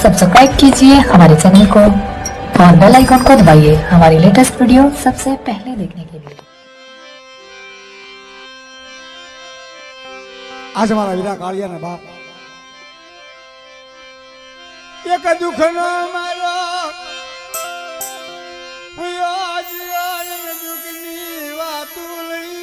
Subscribe कीजिए हमारे channel को और बेल आइकन को दबाइए हमारी लेटेस्ट वीडियो सबसे पहले देखने के लिए। आज हमारा वीरा कालिया ने बाप एक दुख न मारो आज आज दुखनी वातु लई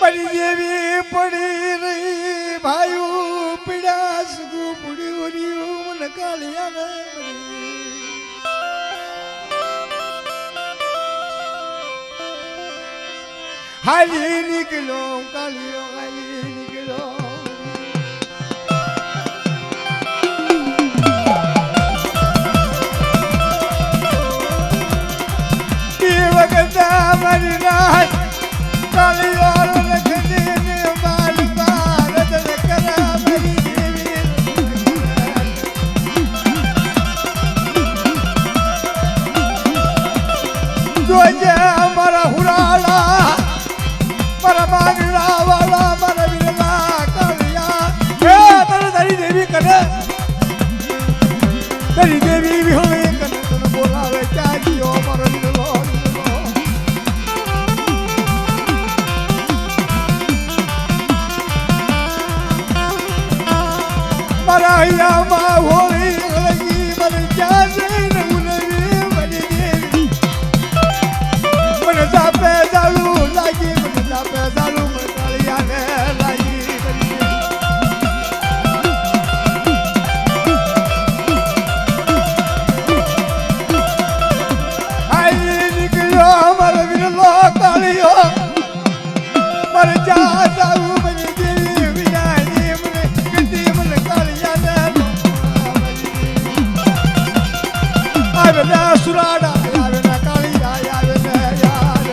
मरी देवी पड़ी रही भाई पीड़ा सुखू पुड़ी उरी मन कालिया ने हाली निकलो कालियो हाली निकलो वगता मरी रात कालियो रखने ने माल भारत करा मरी देवी जो जे हमारा हुराला para magla wala para birla kaliya he tar dari devi kane dari devi bhi hoye kane tun bola ve kya jiyo para birla maraya ma hoye lagi mar kya zain unavi mari devi mana sape jalu lagi पैसालू मकालिया ने लाई आई निकलो मर बिरलो कालियो मर जाता हूँ money देवी विनानी मन गड्डी मन कालिया ने आवे ना सुराड़ा आवे ना कालिया आवे ना यार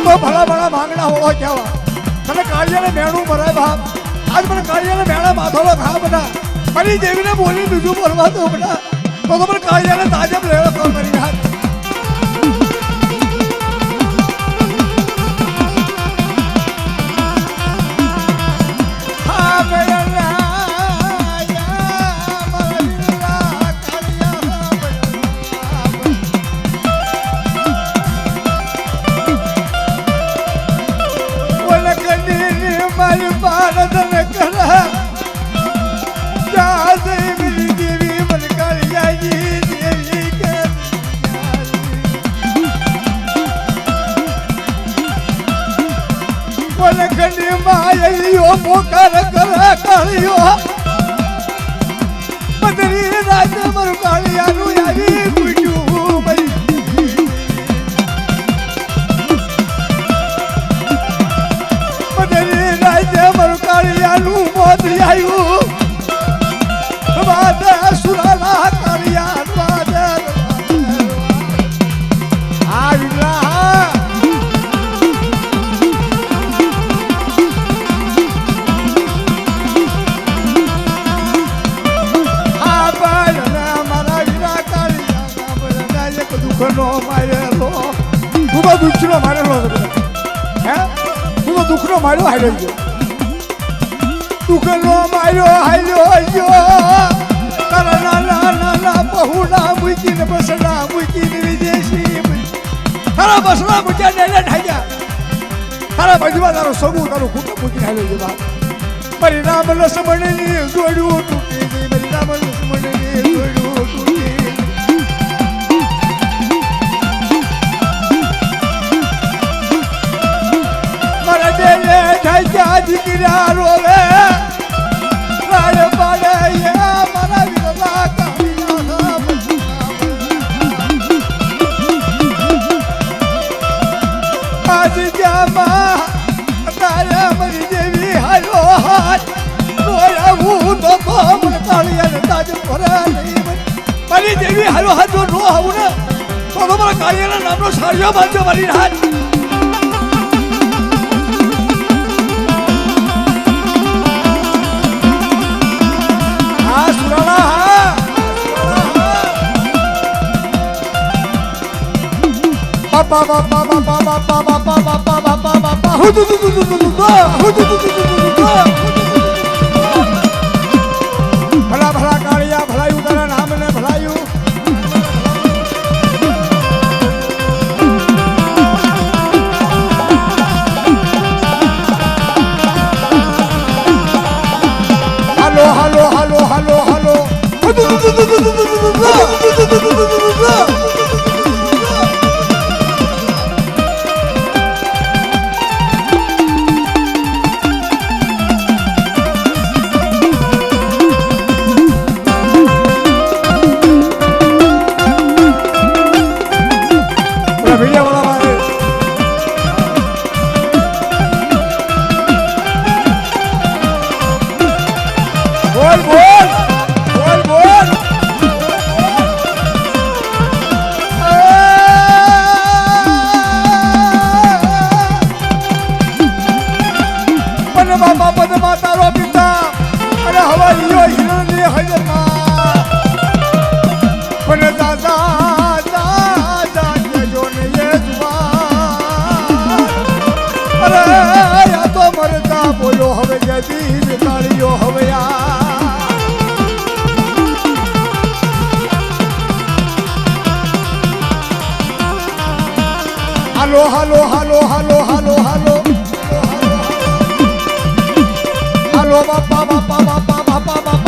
तो भला भला मांगना हो क्या मैंने कालिया ने मेणु भरा बाप आज मैंने कालिया ने मेणा माथोलो खा बना मरी देवी ने बोली बीजू बोलवा तो बेटा तो मैंने कालिया ने ताजब ले लो मरी हाथ मायो पोकर कर कालियो बदरी राज मरु कालिया नु यारी बुजू मरी बदरी राज मरु कालिया नु मोदरी आयु बाद सुराला कालिया बाद आविला दुखनो मारेलो तू तो दुखनो मारेलो हैं तू तो दुखनो मारो हाइलो दुखनो मारो हाइलो अयो करना ना ना ना बहुना मुकिन बसना मुकिन विदेशी थारा बसना मुकिन ने ढाया थारा बजवा दारो सबू दारो खुद मुकिन हाइलो ये बात परिणाम लसमणनी जोडू टूटी परिणाम लसमणनी जोडू टूटी जिगिरा रोवे राड पाड़े ये मरा विरला कालिया आज जामा तारे मरी देवी हायो हाथ रोया भूत मन कालिया ने ताज भरा नहीं मरी देवी हायो हाथ जो रो हाउ ना तो मरा कालिया ने नाम नो सारियो बांधो मरी हाथ ba ba ba ba ba ba ba ba ba ba ba ભલા ભલા કાળિયા ભલાયું તારા નામને ભલાયું હાલો હાલો હાલો હાલો હાલો બોલો હવે જતી તાળીઓ હવે હાલો હાલો હાલો હાલો હાલો હાલો હાલો બાપા બાપા બાપા બાપા બાપા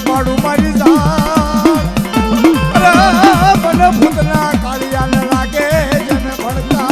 પાડું મારી મને ભૂતના કાળિયા ન લાગે જને ભણતા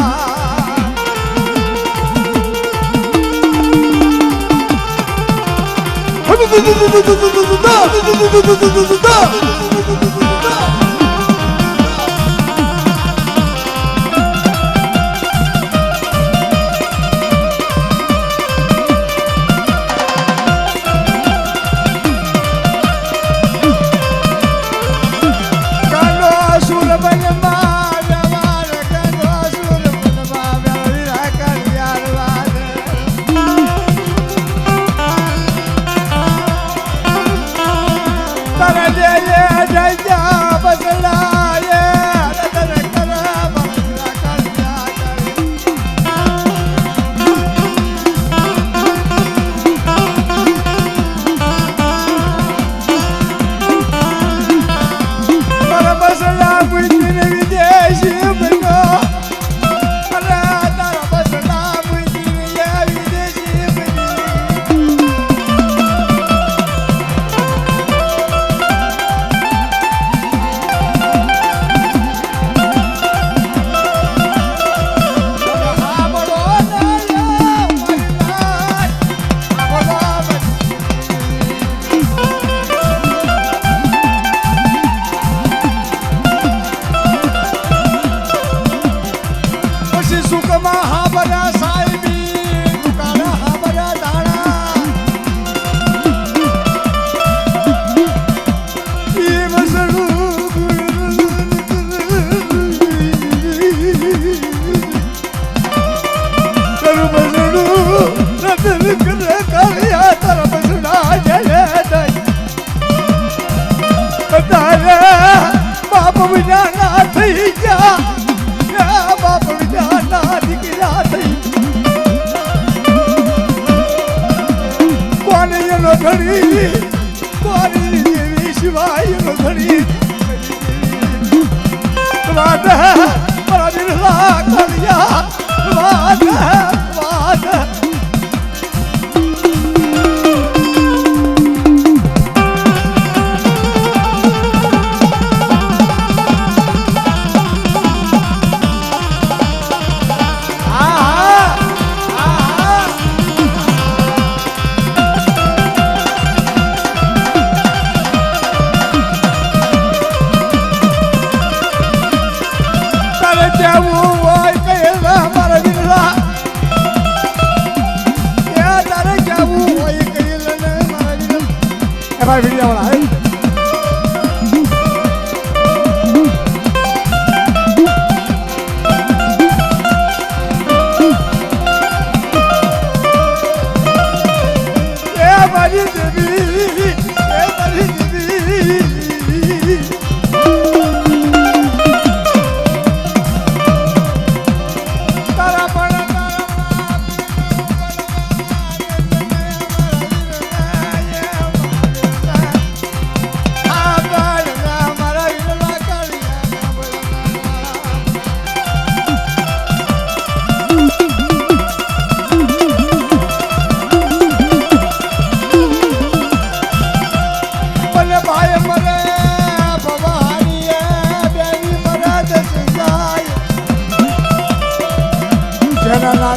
બાપ વિના ના થઈ ગયા બાપ વિના ના દીકરા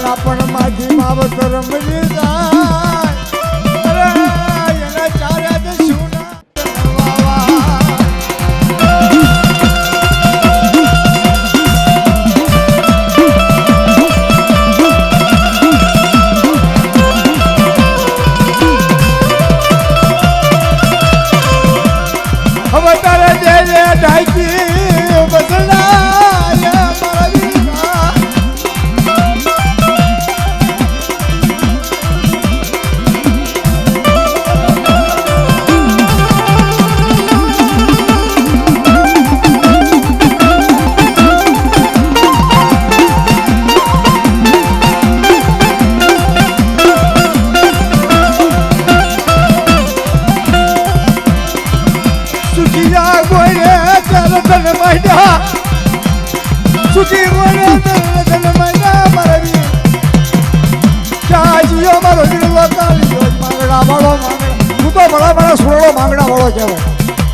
પણ માજી માવતર મળી જાય અરે એના ચાર્યા તો શું ના વાવા હવે તારે જે ઢાકી બસડા મારા વીરા સુખિયા ગોરે તન મહિના સુખી ગોરે તન મહિના મારા વીર ચાજીઓ મારો વીરલો કાળિયો માંગડા વાળો માંગડા તું તો બડા બડા સોળો માંગડા વાળો કહેવાય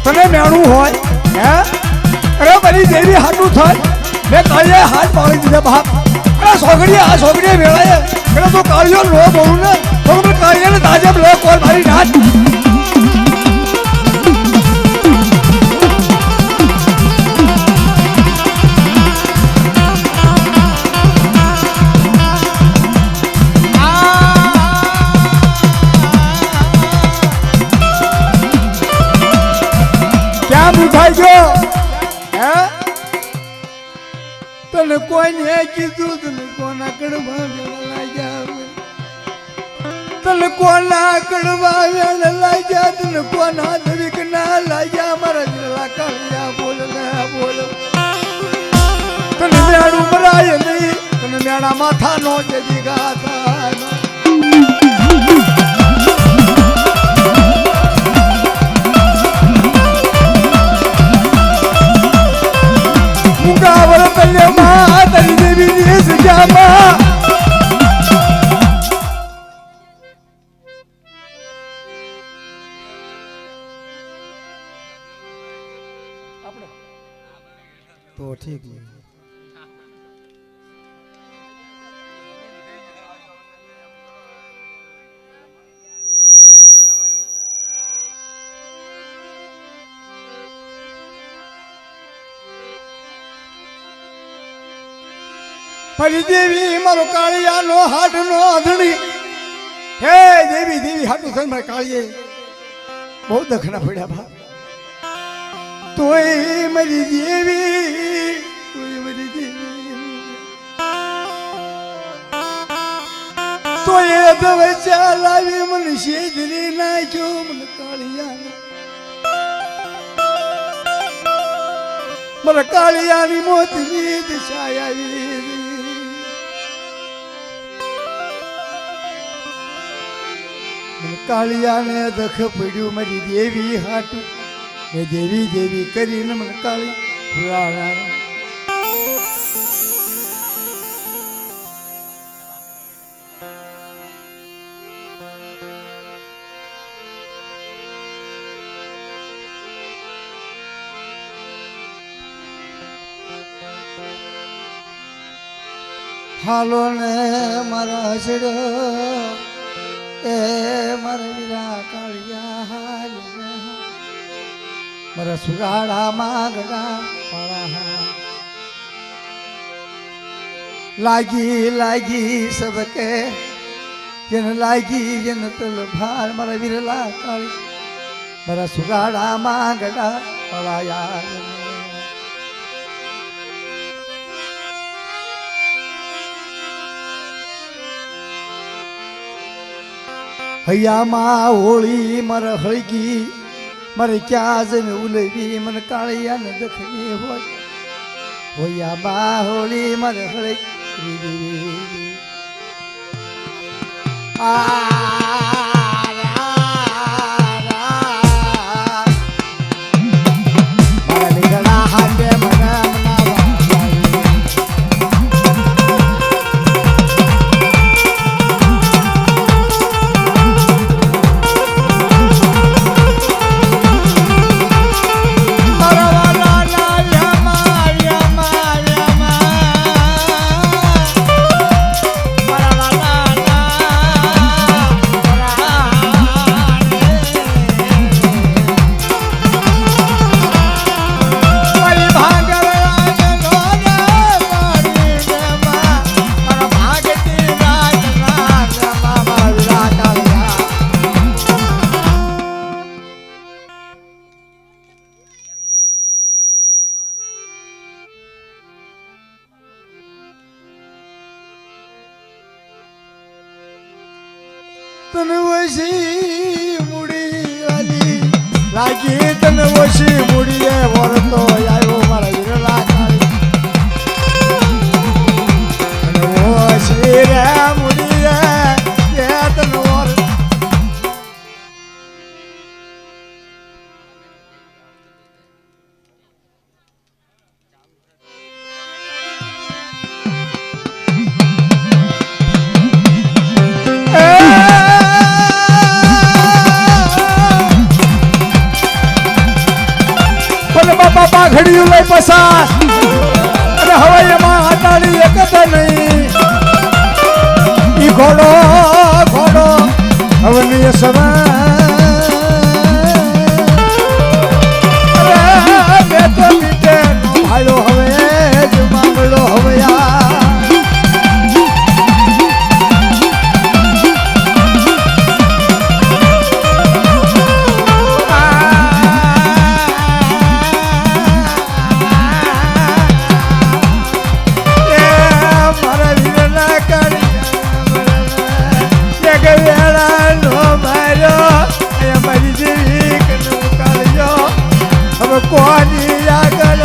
તને મેણું હોય હે અરે બની દેવી હાટું થાય મેં કાળીએ હાથ પાડી દીધા બાપ અરે સોગડીએ વેળાએ એટલે તો કાળિયો લો બોલું ને તો મને કાળીએ તાજબ લો કોલ મારી નાચ બુધાઈ ગયો હે તને કોઈને કીધું તને કોના કડવા વેણ લાગ્યા તને કોના કડવા વેણ લાગ્યા તને કોના દવિક ના લાગ્યા મારા દિલલા કાળિયા બોલ ને બોલ તને મેણું મરાય નહીં તને મેણા માથા નો જદી ગાતા મુકાવર તલ્ય માં તરી દેવી ની સજામાં તો ઠીક ફરી દેવી મારો કાળિયાનો હાથનો અધણી હે દેવી દેવી હાથું થઈને મારા કાળીએ બહુ દખના પડ્યા ભા તોય મારી દેવી તોય અધવે ચાલાવી મને શેજરી નાખ્યો મને કાળિયાને મારા કાળિયાની મોતની દિશા આવી કાળિયાને દખ પડ્યું મારી દેવી હાટું મેં દેવી દેવી કરીને મને કાળી ફુલાણા હાલો ને મારા હસડો એ મારા વીરા કાળિયા હાલ મારા સુરાડા માગડા પડા લાગી લાગી સબકે જન લાગી જન તલ ભાર મારા વીરલા કાળી મારા સુરાડા માગડા પડાયા હૈયામાં હોળી મારે હળગી મારે ક્યાં જઈને ઉલવી મને કાળિયા ને દખની હોય હૈયામાં હોળી મારે હળગી તન વસી મુડી વાલી લાગી તન વસી મુડીએ વરતો આવ્યો મારા વીરલા કાળી તન વસી રે મુડીએ કે તન વર બાપા ઘડિયું લઈ પસાસ અને હવે એમાં આટાડી એક જ નહીં ઈ ઘોડો ઘોડો હવે ની સમય મેં તો મીટે ભાઈઓ હવે જ માંગડો હવે કોની આગળ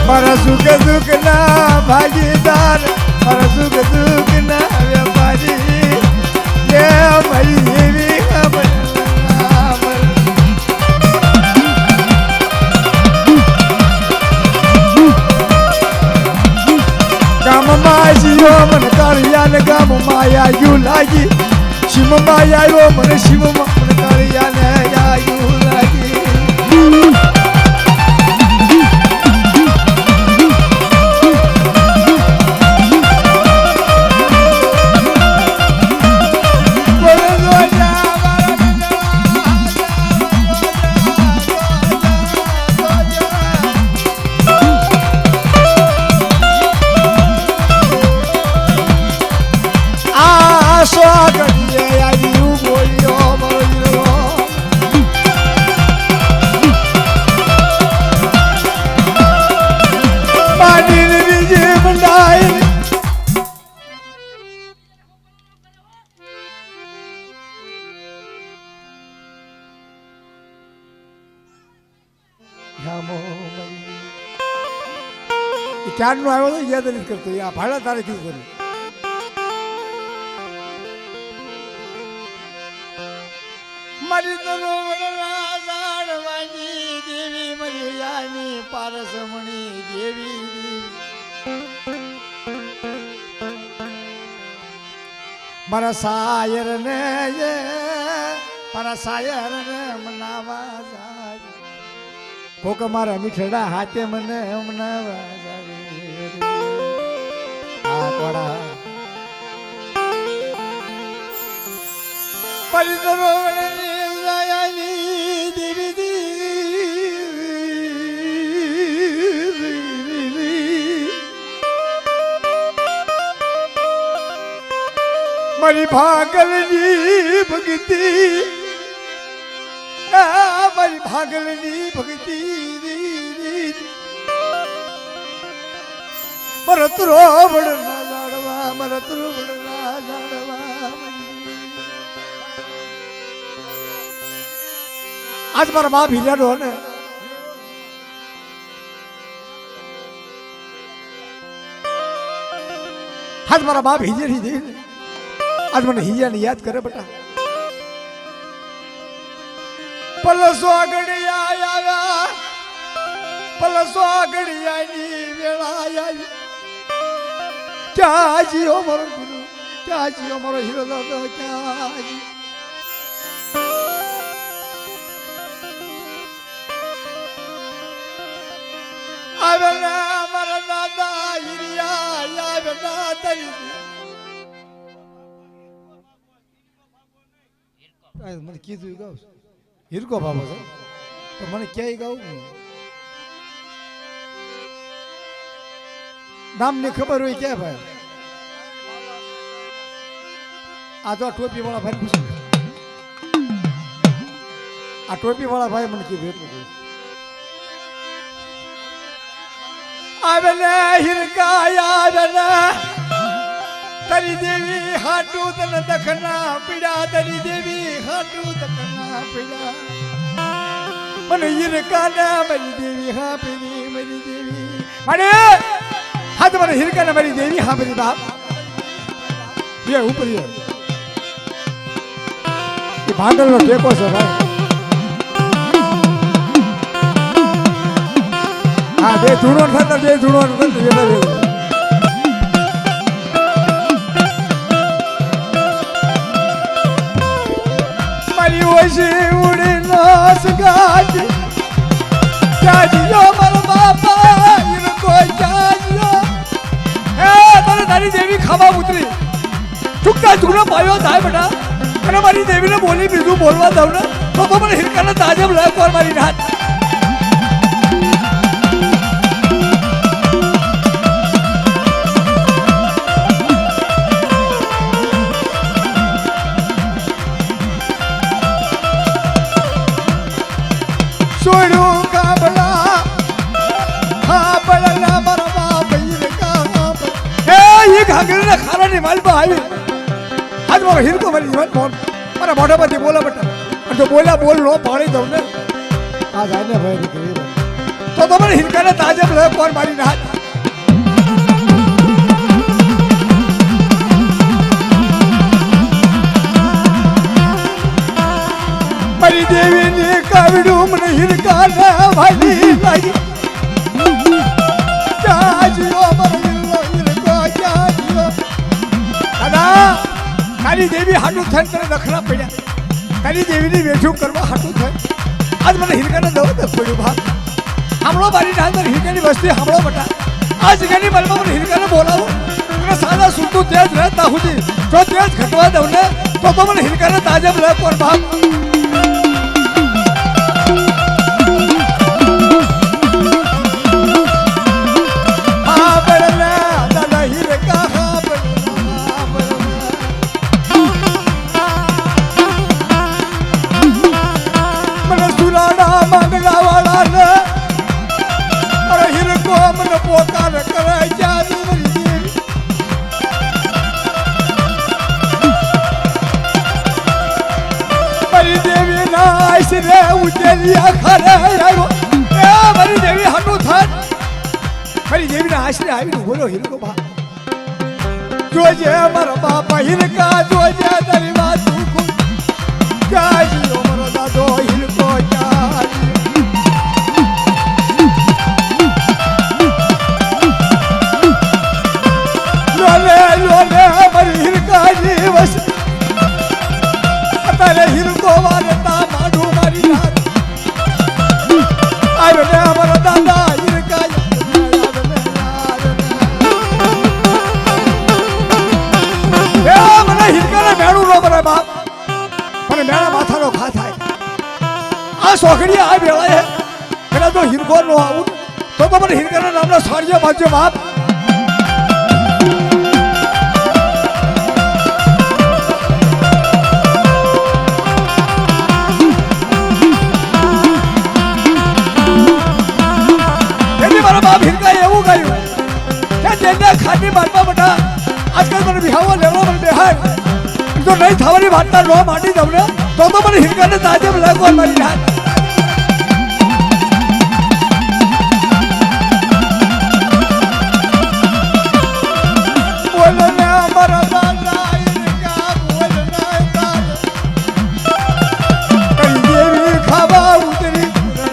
મારા સુખ દુઃખ ના ભાગીદાર મારા સુખ દુઃખ ના વેપારી એ મારી એવી ખબર ગામમાં જીવો મને કાળિયા ને ગામમાં આયુ લાગી શિવમાં આવ્યો મને શિવમાં મને કાળિયા ને આયુ લાગી ક્યારનો આવ્યો તો યાદ નથી કરતો આ ભાડા તારે કીધું કર્યું મારી તો જાણવાની દેવી મારી યાની પારસમણી દેવી મારા સાયર ને મનાવા જાય કોક મારા મીઠડા હાથે મને મનાવા જાય આ કોડા પરિતરોવણની દયાની દેવી મારી ભાગલની ભક્તિ મારી ભાગલની ભક્તિ મરતરો વડના જાડવા મરતરો વડના જાડવા આજ મારા બાપ હિર્યાનો ને આજ મારા બાપ હિજરી દે આજ મને હિયાને યાદ કરે બેટા પલસો આગળિયા આવ્યા પલસો આગળિયાની વેળા આવી ક્યાં જીઓ મારો ગુરુ ક્યાં જીઓ મારો હીરો દાદો ક્યાં જી આવેલા મારા દાદા હિરિયા આવેલા તરી મને કીધું ગાવ હિરકો બાબા છે તો મને ક્યાંય ગાવું નામ ની ખબર હોય ક્યાં ભાઈ આ તો ટોપી વાળા ભાઈ પૂછ્યું આ ટોપી વાળા ભાઈ મને કીધું એટલું આવે ને હિરકા આવે ને તારી દેવી હાટુ તને દખના પીડા તારી દેવી હાટુ દખના પીડા મને હિરકા ના મારી દેવી હા પીડી મારી દેવી મને હાથ મને હિરકા ના મારી દેવી હા પીડી બાપ ये ऊपर ये भागल नो टेको से भाई हाँ दे धुनो था दे धुनो था ये ना दे मरी वशी उड़ी नास गाजी जाजियो मर बापा इनको जाजियो तारे तारी देवी खावा उतरी चुकता चुकना पायो થાય બેટા અને મારી દેવીને બોલી બીજું બોલવા દઉં ને તો મને હિરકાને તાજબ લે કોર મારી નાથ છોડું કાબલા હા બળના મરવા હિરકા હે ઈ ઘાગરીને ખારાની માલપા આવી आज मारो हिरको मारी जीवन फोन मारा मोटा पति बोला बेटा और जो बोला बोल लो पानी दो ने आज आने भाई गरीब तो मैंने हिरका ने ताजब ले कौन मारी नाथ मारी देवी ने कावड़ू मन हिरका ने भाई लगी जाजियो मर हिरको जाजियो दादा તારી દેવી હાટું થાય તને દખલા પડ્યા તારી દેવીની વેઠું કરવા હાટું થાય આજ મને હિરકાને દવ તો પડ્યું ભાગ સાંભળો મારી નાથ હિરકાની વસ્તી સાંભળો બટા આ જગ્યાની મલમાં મને હિરકાને બોલાવો અને સાદા સૂતું તેજ રહેતા સુધી જો તેજ ઘટવા દઉં ને તો મને હિરકાને તાજબ લે પર ભાગ હા બળના દાદા હિરકા હા मंगला वाला ने अरे हिरको मन पोकार करे जारी मरी देवी मरी देवी ना ऐसे उचलिया खरे आयो ए मरी देवी हटू था मरी देवी ना आश्रय आई बोलो हिरको बा जोजे मारा बापा हिरका जोजे तेरी बात को जाजियो मरो दादो हिरको जाजी लोले मरी हिरका जीवस तारे हिरको वारता माडू मारी नाथ आयो ने हमारा दादा हिरका ए મને હિરકાને મેળું નો બરે બાપ મને મેળા માથાનો ઘા થાય આ સોખડી આ વેળા હે પેલા તો હિરકો નો આવું તો મને હિરકાના નામનો સાડજો બાજુ બાપ खाटी मारवा बटा आजकल मैंने बिहावा लेवो मन बेहार तो नहीं थावरी भाटना रो माटी दवने तो मैंने हिरका ने ताजब लागो मारी हाथ बोलना हमारा दादा हिरका बोलना दादा कई देवी खावा उतरी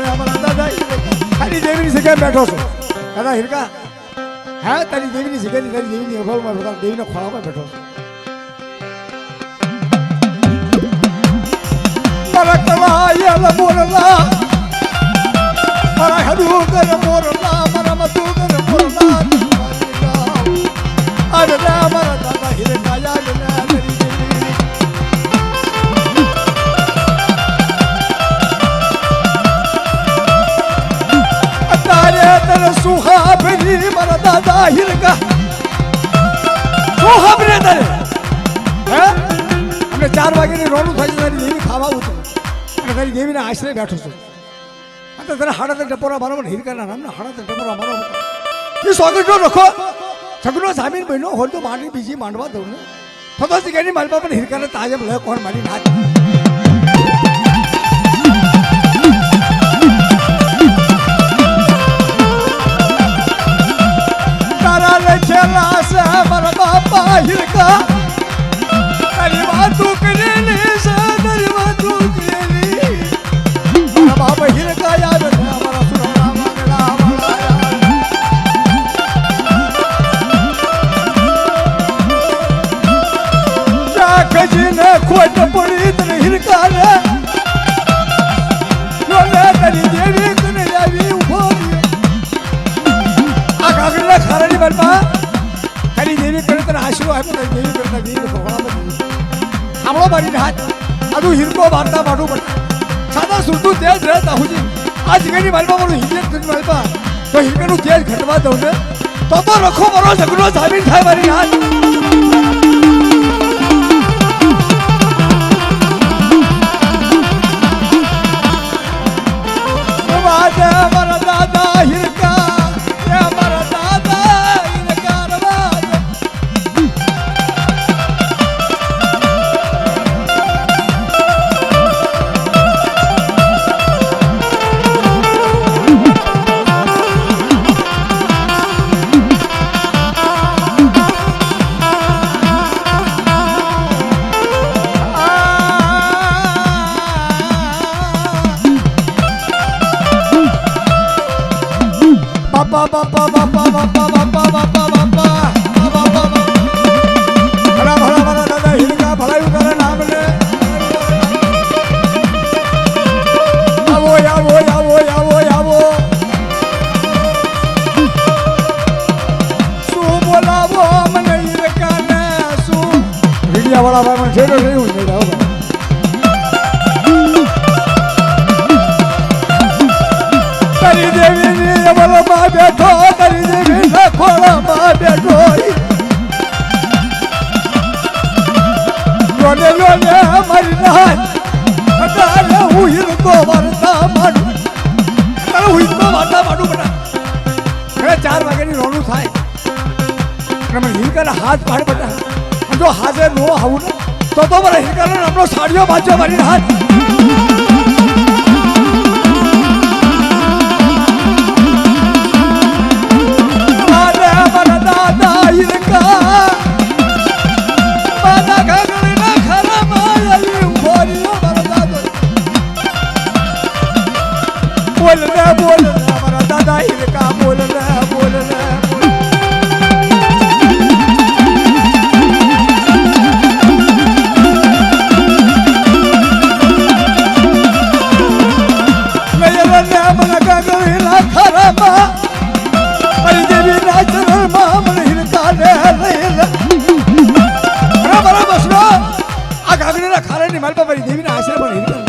हमारा दादा हिरका खाली देवी से क्या बैठो सो दादा हिरका हाँ तारी देवी ની જગ્યાની તારી દેવીની અભાવમાં બધા દેવીના ખોળામાં બેઠો મારા કલાયા મોરલા મારા હદુગર મોરલા મારા મધુગર મોરલા અરે ના મારા દાદા હિરકા યાદ ના તારી દેવી તારે તર સુહા ભરી મારા દાદા હિરકા સુહા ભરે તારે હે અમને 4 વાગે રોણું થઈ તારી દેવી ખાવા ઉતરે અને તારી દેવીના આશ્રય બેઠો છું આ તો તને હાડા ટપોરા મારો હિરકાના નામના હાડા ટપોરા મારો એ સોગંદનો રખો સગનો જામીન બન્યો હોય તો માંડી બીજી માંડવા દઉં ને થતો જગ્યાની મારી પાસે હિરકાને તાજે ભલે કોણ મારી નાખ તારા લખેલા છે મારા બાપા હિરકા તારી વાતું કરેલી છે તારી વાતું કરેલી મારા બાપા હિરકા યાદ છે મારા સુરણા વાગડા વાળા ખજીને ખોટ પડી તને હિરકા ને લોલે તારી દેવી કને આવી ઉભો આ કાગળના ખારાની બરપા તારી દેવી કરે તને આશરો આપ્યો તારી દેવી કરતા વીર ભગવાન સાંભળો મારી હાથ આનું હિરકો વાર્તા માઠું પડે સાદા સુરતું તેજ રહેતા હુજી આ જગ્યાની માલપા મારું હિજત કરી માલપા તો હિરકાનું તેજ ઘટવા દઉં ને તો રખો મારો ઝઘડો જામીન થાય મારી હાથ મારા દાદા હિરકા મારા દાદા હિરકા રવાજ બાપા બાપા બાપા બાપા બાપા બાપા બાપા બાપા ભલા ભલા ભલા દાદા હિરકા ભલાયું કરે નામ લે આવો આવો આવો આવો આવો શું બોલાવો મને હિરકા ને શું વિડિયા વાળા ભાઈ મને છેડો નહીં હું નહીં આવો તારી દેવીની અમલમાં બેઠો તારી દેવીના ખોળામાં બેઠો લોલે લોલે મારી નાચ તારે હું હિરકો વાર્તા માંડું તારે હું હિરકો વાર્તા માંડું બેટા ઘરે 4 વાગ્યાની રોનું થાય અને મને હિરકાના હાથ પાડ બેટા જો હાજર નો આવું ને તો મારા હિરકાના નામનો સાડીઓ બાજ્યો મારી હાથ बोल हमारा दादा हिरका बोल मन गगला खराबा मारी देवी ना चरण માં મને હિરકા ને બરાબર બસરો આ ગાગડીના ખારાની માલપા મારી દેવીના આશ્રમ મને હિરકા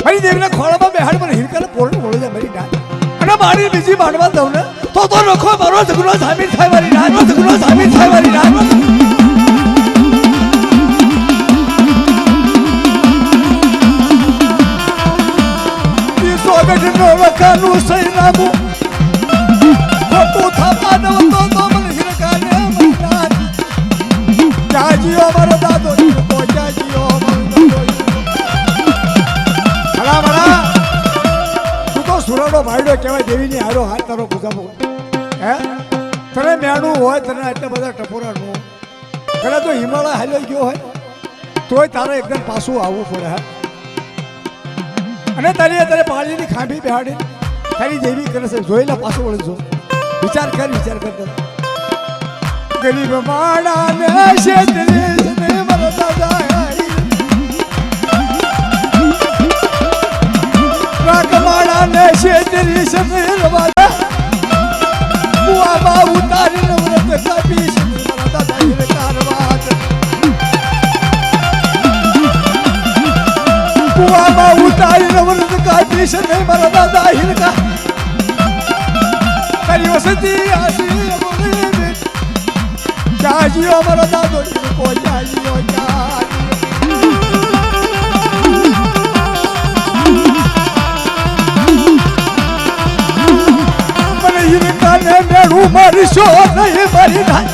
મારી દેવીના ખોળામાં બેહાડ મને હિરકાને પોરણ બોલે છે મારી નાથ અને મારી બીજી માંડવા દઉં ને તો રખો મારો ઝઘડો જામીન થાય મારી નાથ ઝઘડો જામીન થાય મારી નાથ નો લખાનું સહી નામું ખોટું થાપા દો તો મને હિરકાને મારી નાથ જાજીઓ મારો દાદો હિરકો જાજીઓ મારો દાદો ભલા ભલા તું તો સુરડો ભાઈડો કહેવાય દેવીની હારો હાથ તારો ગુજાબો હે તને મેણું હોય તને એટલા બધા ટપોરા નો ઘણા તો હિમાલય હાલ્યો ગયો હોય તોય તારે એકદમ પાછું આવવું પડે હે અને તારે પાણીની ખાંભી બેહાડી તારી દેવી કરે છે જોયેલા પાછું વળજો વિચાર કર ગરીબ માણાને શેતરી ને મારા દાદા માણાને શેતરી સમીરવાદા બુઆબા ઉતારીને વ્રત કાપી મારા દાદા હિરકારવાદ બુઆબા ઉતારીને વ્રત કાપી મારા દાદા હિરકા તારી વસતી આશી બોલી જાજીઓ મારા દાદો હિરકો જાજીઓ મને હિરકા મારી શો નહીં મારી ધાય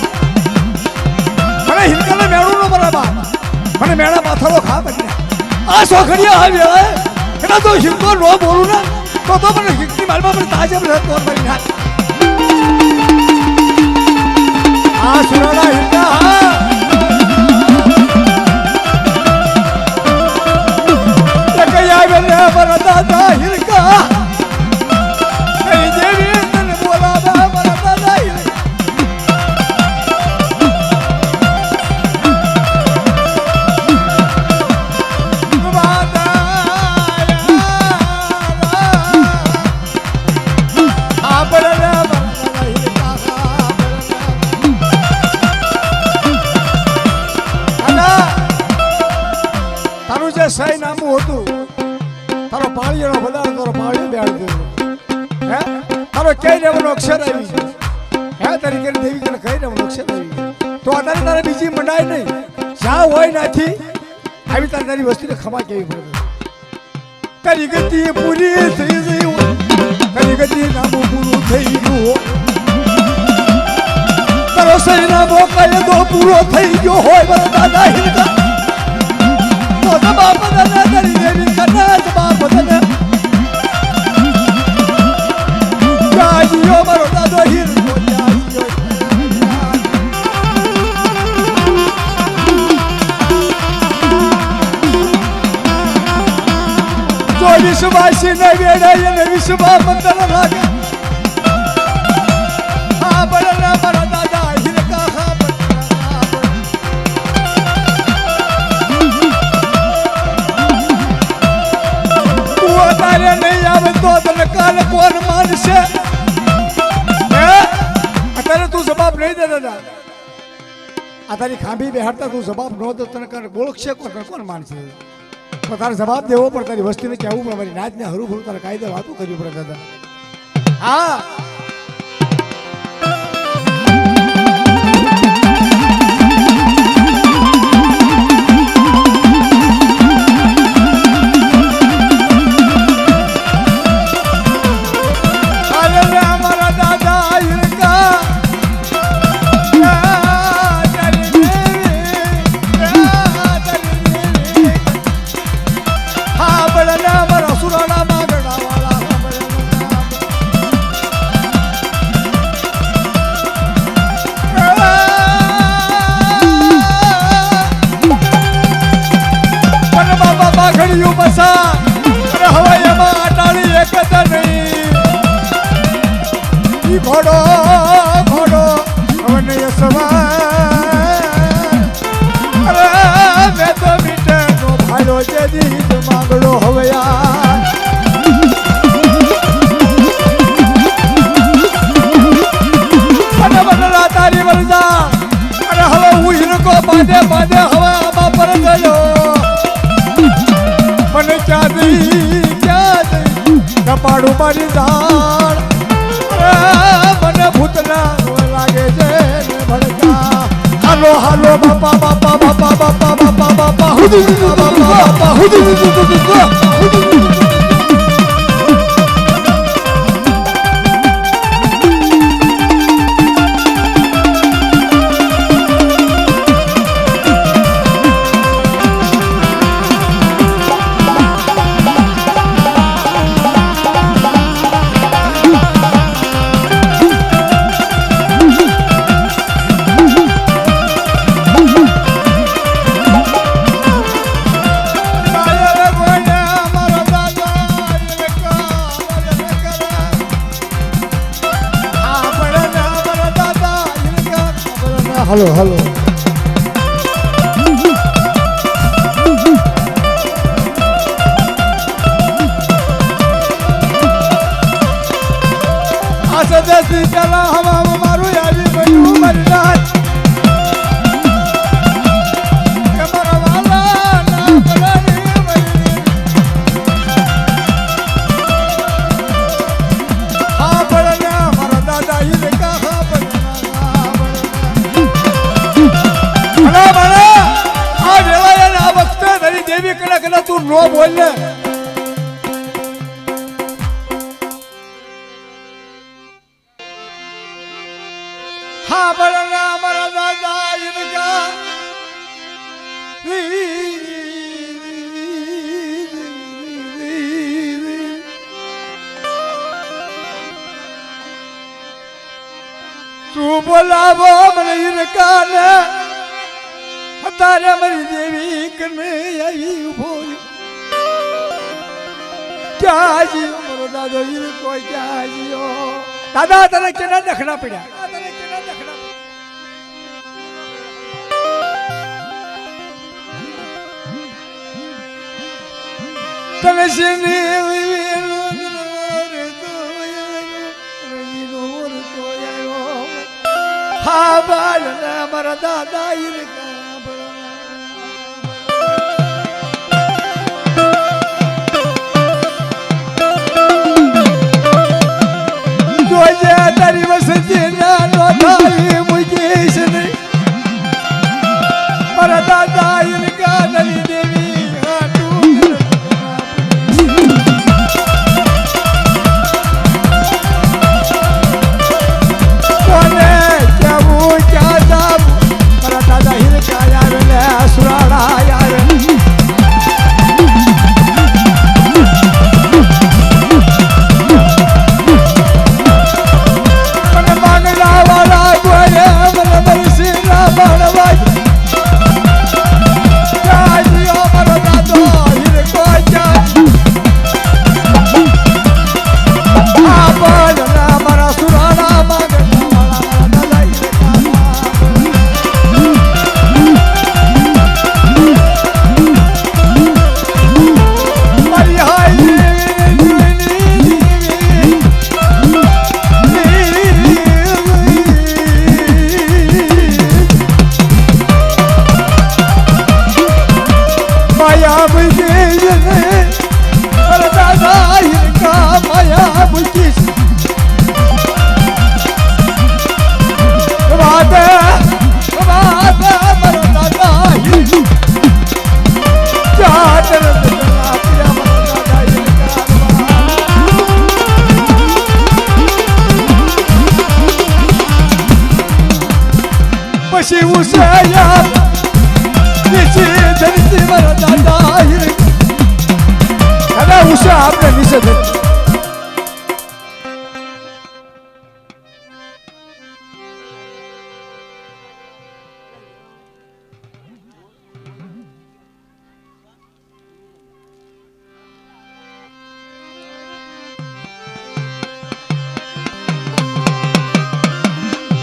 મને હિલકાને મેળું નો બરાબર મને મેળા માથાનો ખા બની આ સોખડિયા આ વેળાએ એના તો હિલકો ન બોલું ને તો મને હિલકી માલમાં મને તાજે મને તો બની ધાય આ સુરાડા હિલકા મારા દાદા હિરકા કઈ દેવી તને બોલાવા મારા દાદા હિરકા તારું જે સહી નામું હતું તારો પાળીનો વધારે તારો પાળી બેડ દીધો હે તારો કઈ રેવાનો અક્ષર આવી ગયો હે તારી કરી દેવી તને કઈ રેવાનો અક્ષર આવી ગયો તો આધારે તારે બીજી મંડાય નહીં જ્યાં હોય નથી આવી તારી વસ્તુને ખમા કેવી પડે તારી ગતિ પૂરી થઈ ગઈ હોય તારી ગતિ નામું પૂરું થઈ ગયું તારો સહી નામો કાયદો પૂરો થઈ ગયો હોય મારા દાદા હિરકા તો બાપ દાદા તારી દેવી કના બાપ દાદા જાજીઓ મારો દાદો હિરકો જાજીઓ જો વિશ્વાસી ને વેડાય ને વિશ્વા મંત્ર લાગે હા બળના મારા દાદા હિરકા હા તારે નહીં આવે તો તને કાલે કોણ માનશે અત્યારે તું જવાબ નહીં દે દાદા આ તારી ખાંભી બેહાડતા તું જવાબ ન દે તને કાલે બોલશે કોણ માનશે તો તારે જવાબ દેવો પણ તારી વસ્તુને કહેવું પણ મારી નાચને હરું ભરું તારે કાયદે વાતું કરવી પડે દાદા હા ઘડિયું બસા અરે હવે એમાં અટાળી એક જ નહીં ઈ ઘોડો ઘોડો હવે નહીં સવાર અરે મેં તો મીઠે નો ભાઈલો જે દીધ માંગલો હવે યાર મને બદલા તારી વરજા અરે હવે હું હિરકો બાંધે બાંધે હવે આમાં પર ગયો મને ક્યાં દઈ કપાડું મારી દાળ મને ભૂતના લાગે છે ભડકા હાલો હાલો બાપા બાપા બાપા બાપા બાપા બાપા હુદી બાપા બાપા હુદી હલો હલો આ સદેશી પેલા હવા મારું આવી બન્યું મારી રાત મારા વાલા ના હા પડ્યા મારા દાદા હિરકા હા દેવી કલા કલા તું નો બોલ ને બોલાવો મને ઈરકાને તારે મારી દેવી કને આવી ઉભો ક્યાં જીઓ મારો દાદો ઈરકો ક્યાં જીઓ દાદા તને કેના દખણા પડ્યા તને કેના દખણા તને સિની હા બાલ મારા દાદા જોજે તારી વસતી ના નો થાય મુકેશ ને મારા દાદા ઇનકા નરી દેવી પછી ઉસયા નીચે ધરતી મારા દાદા દાદા ઉસા આપણે નીચે ધરતી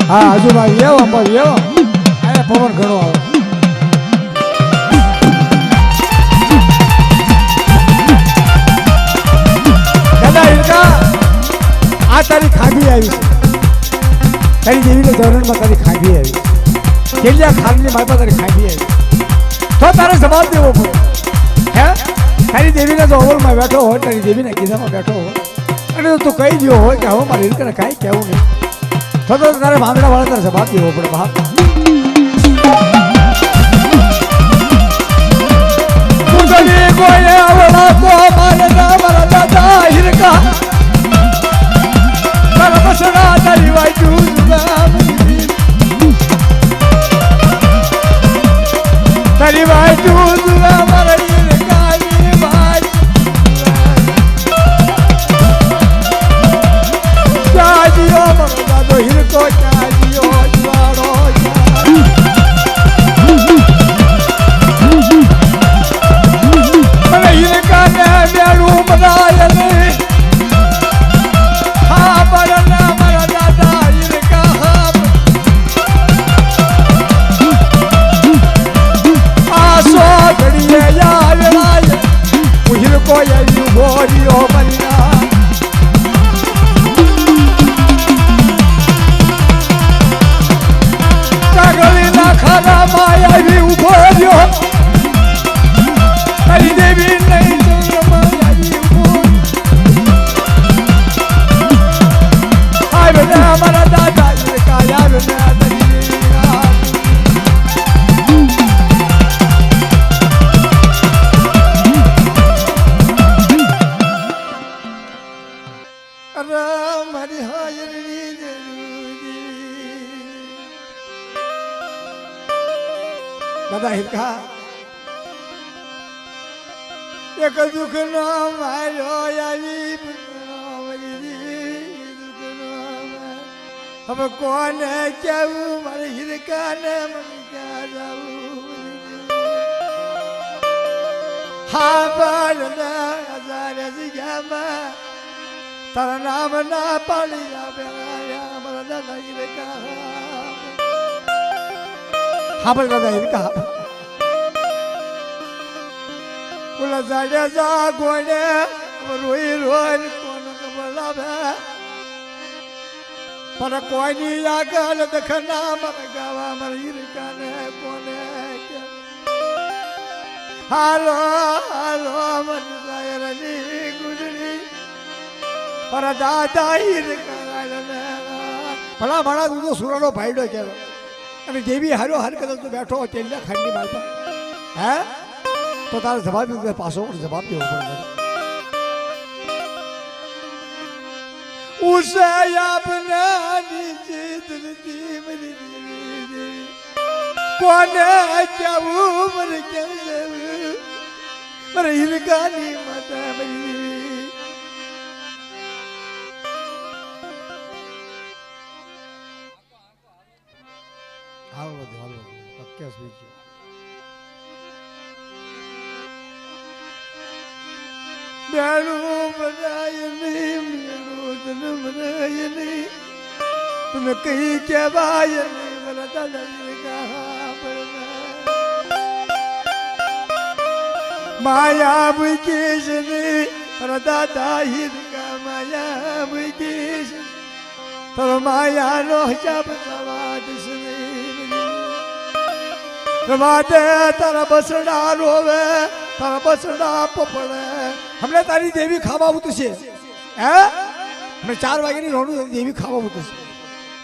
હા આજુબાજુ એવો અંબાજુ એવો આ પવન ઘણો આવે દાદા ઇનકા આ તારી ખાંભી આવી છે તારી દેવીને ધોરણમાં તારી ખાંભી આવી કેટલા ખાનની માલમાં તારી ખાંભી આવી તો તારે જવાબ દેવો પડે હે તારી દેવીને જો ઓવલમાં બેઠો હોય તારી દેવીને કીધામાં બેઠો હોય અને તું કહી દો હોય કે હવે મારી ઇનકાને કાંઈ કહેવું નહીં તો તારે ભાંગડા વાળા તારે જવાબ દેવો પડે બાપ કુદરી કોઈ આવડા તો મારે મારા દાદા હિરકા તારા બસડા તારી વાજુ તારી વાજુ મારા હિરકાની વાજ ચાજીઓ મારો દાદો હિરકો ચાજીઓ જવાડો મને હિરકાને બેડું બનાય ને હા બરના મારા દાદા હિરકા આ સો ઘડીએ યાર હું હિરકો આવી બોલ્યો બન્યા ખાના માયા આવી ઉભો રહ્યો તારી દેવી નહીં ચંદ્રમાં આવી ઉભો આવ્યો ને અમારા દાદા હિરકા આવ્યો ને તારી દેવી અરે મારી હાજરી દાદા હિરકા એક દુઃખ નો માર્યો આવી હવે કોને કેવું મારે હિરકાને મને ક્યાં જાવું હા બાળને હજારે જગ્યામાં તારા નામ ના પાડી આવ્યા મારા દાદા હિરકા હા બોલ દાદા હિરકા બોલા જાડેજા ગોડે રોઈ રોઈ કોને બોલાવે पर कोई આગળ દખના મર ગાવા મર હિરકાને કોને હાલો હાલો મન સાયરની ગુજરી પર દાદા હિરકાને ભલા ભલા તું તો સુરાનો ભાઈડો કેરો અને દેવી હારો હર કદમ તું બેઠો તેલના ખાંડની માલપા હે તો તારે જવાબ પાછો જવાબ દેવો પડે उसे अपना कोने क्या मर क्या मर हिरकानी माता मरी हालो हालो पक्का स्पीच मेरू बनाए नहीं तुम कहीं के बाय माया मुकेश ने दादा हिरका माया मुकेश तर माया नो जब सवाद रवादे तारा बसड़ा रोवे तारा बसड़ा पपड़े हमने तारी देवी खावा उतसे हैं मैं 4 વાગ્યાની રોણું દેવી ખાવા મૂકું છું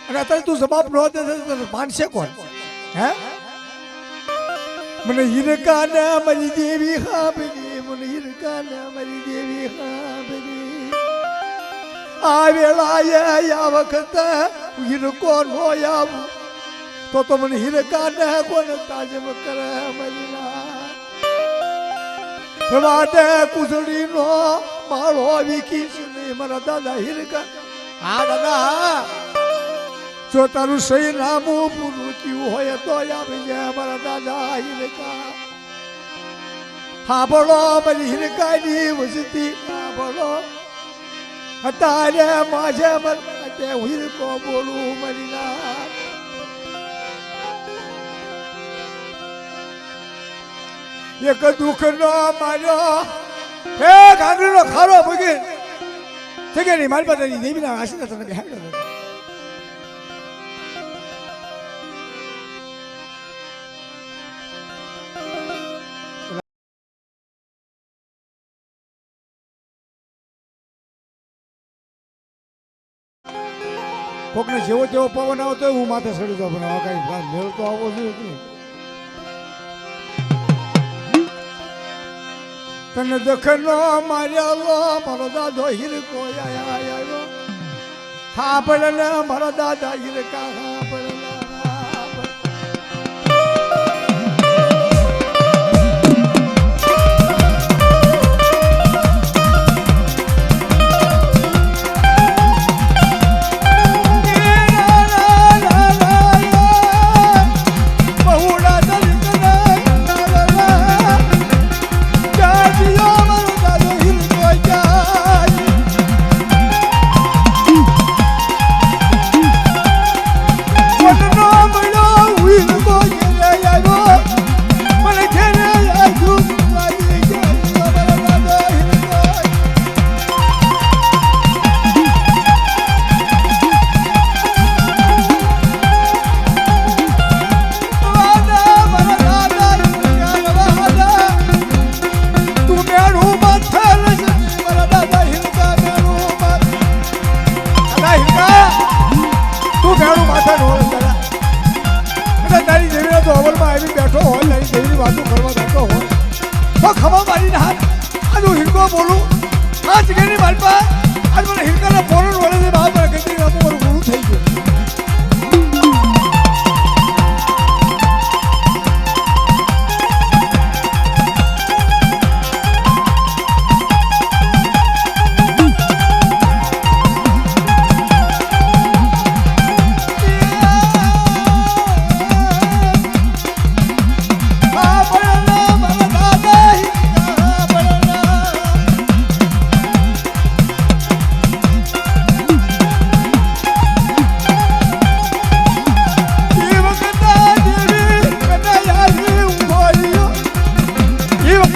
અને અત્યારે તું જવાબ ન દે માનશે કોણ હે મને હિરકાને મારી દેવી ખાબરી મને હિરકાને મારી દેવી ખાબરી આ વેળાએ આ વખતે હિરકો નો આવું તો મને હિરકાને કોને તાજમ કરે મારી વાદે કુસડીનો માળો વિકીશ મારા દાદા હિરકા હા દાદા જો તારું સહી નામું પૂરું થયું હોય તો આવી જાય મારા દાદા હિરકા હા બોલો મારી હિરકાની વસતી હા બોલો અત્યારે માঝে મને હિરકો બોલું મારી ના એક દુઃખ નો માર્યો હે ગાંગડીનો ખારો ભગી જગ્યા નહીં મારી પાસે દેવીના આશીર્વાદ તને બેહાડ્યો કોકને જેવો તેવો પવન આવતો હું માથે ચડી જાઉં પણ કઈ મેળ તો આવવો જોઈએ તને દખનો માર્યાલો મારો દાદો હિરકો આવ્યો હા પડે મારો દાદા હિરકા હા પડે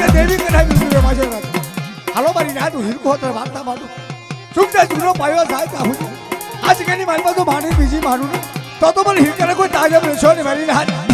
મને દેવી કઢાવી દીધું માજે હાલો મારી ના તું હિરકો હતો વાર્તા મારું સુખને જૂનો પાયો થાય તા હું આ જગ્યાની માલમાં તો માણી બીજી મારું ને તો મને હિરકાને કોઈ તાજબ રહેશો ને મારી ના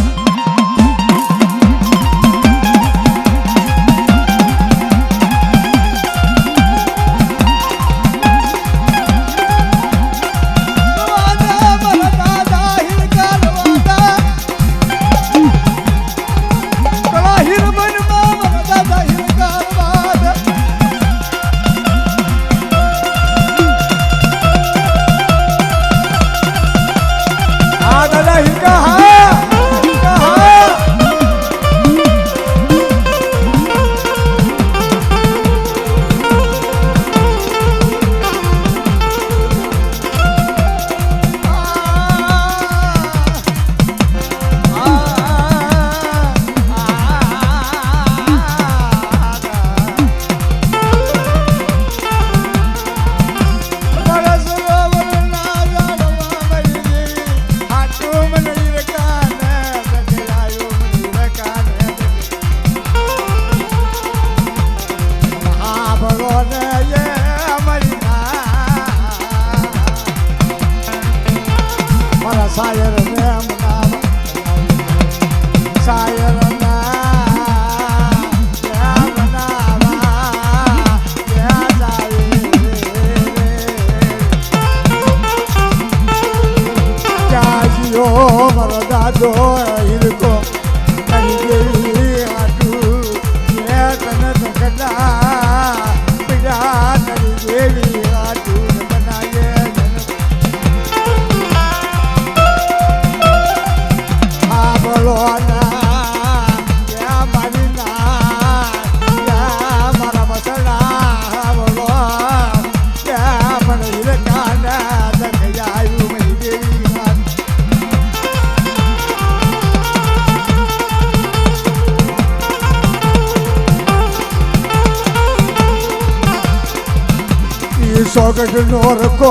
સોગઢ નો રખો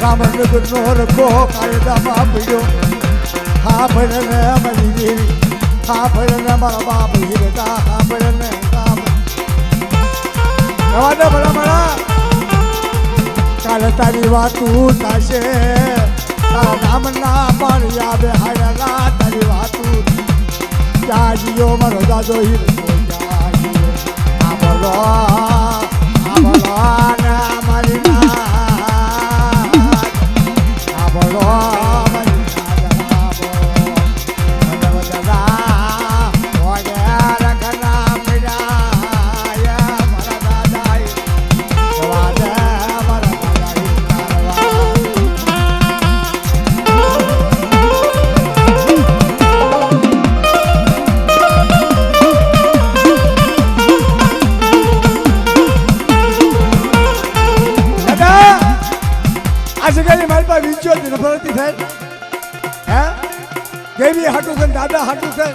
રામનગર નો રખો કાયદામાં પીડ્યો હા ભણને મરી દેવી હા ભણને મારા બાપ હીરતા હા ભણને નવાડા ભલા મળા કાલે તારી વાતું થશે તારા નામના પણ યાદ હાયલા તારી વાતું જાજીઓ મારો દાદો હીરતો જાજીઓ આ બોલો દેવી હાટું છે દાદા હાટું છે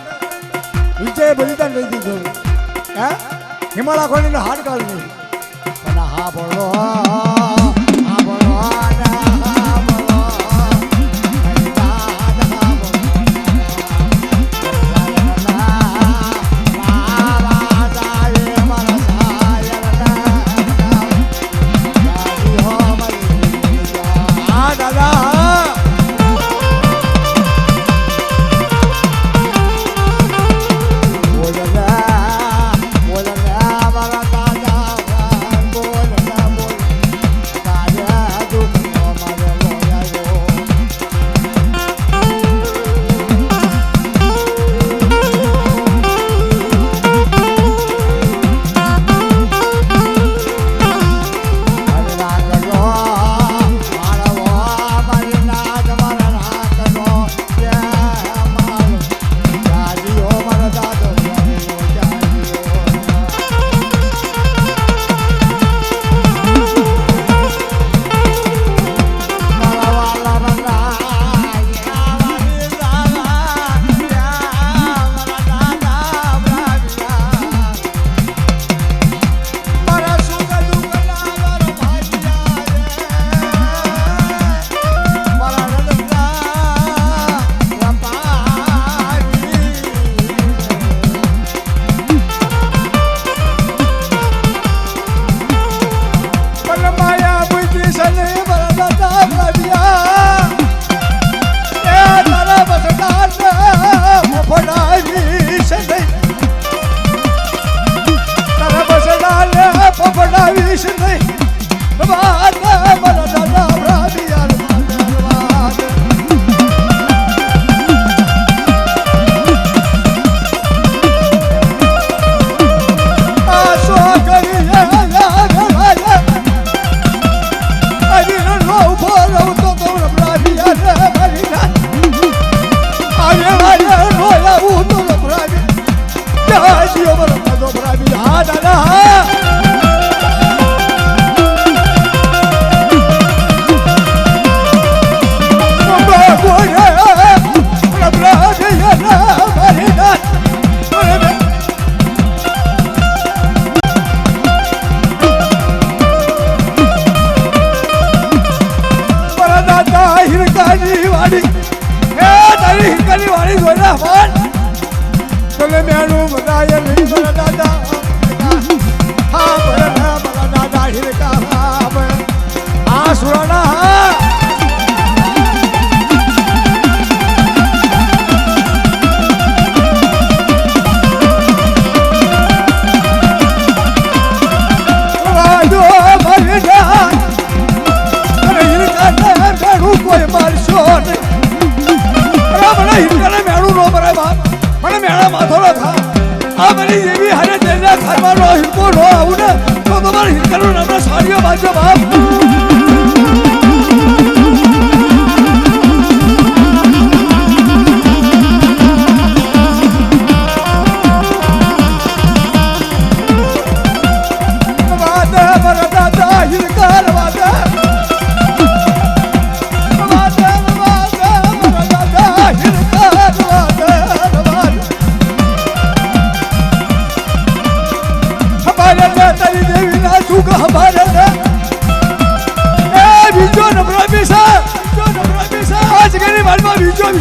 વિજય બલિદાન લઈ દીધું હે હિમાળા ખોલીને હાડ કાઢ નહીં પણ હા બોલો હા દાદા હા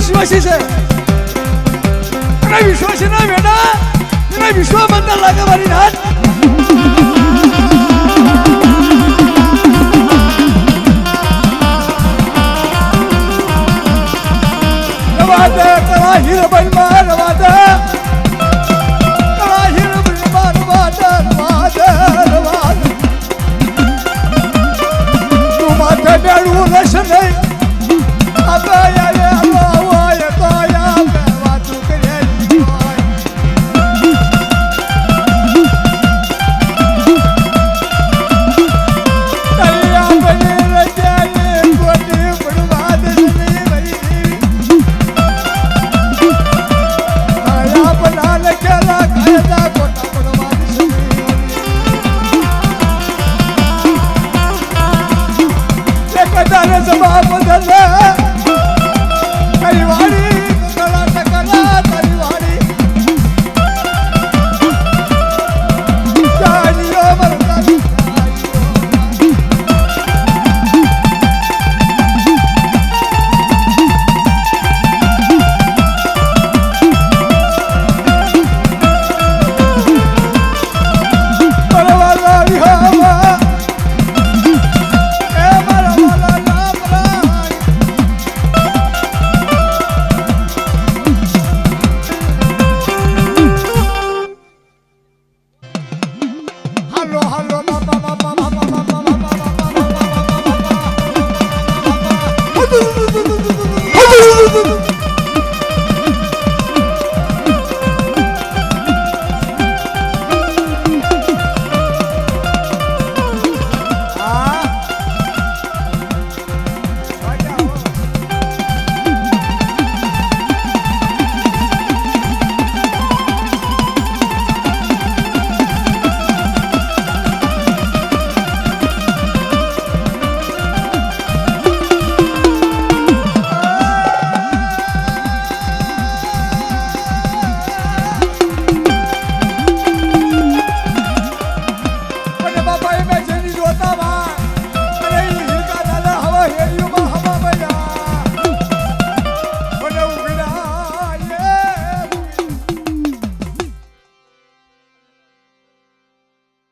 વિશ્વાસી છે અને વિશ્વાસી ના બેટા એને વિશ્વ બંધન લાગે મારી નાથ રવાદે કલા હીર બનવા રવાદે કલા હીર બનવા રવાદે રવાદે રવાદે તું માથે મેળવું રહેશે નહીં હાલો હાલો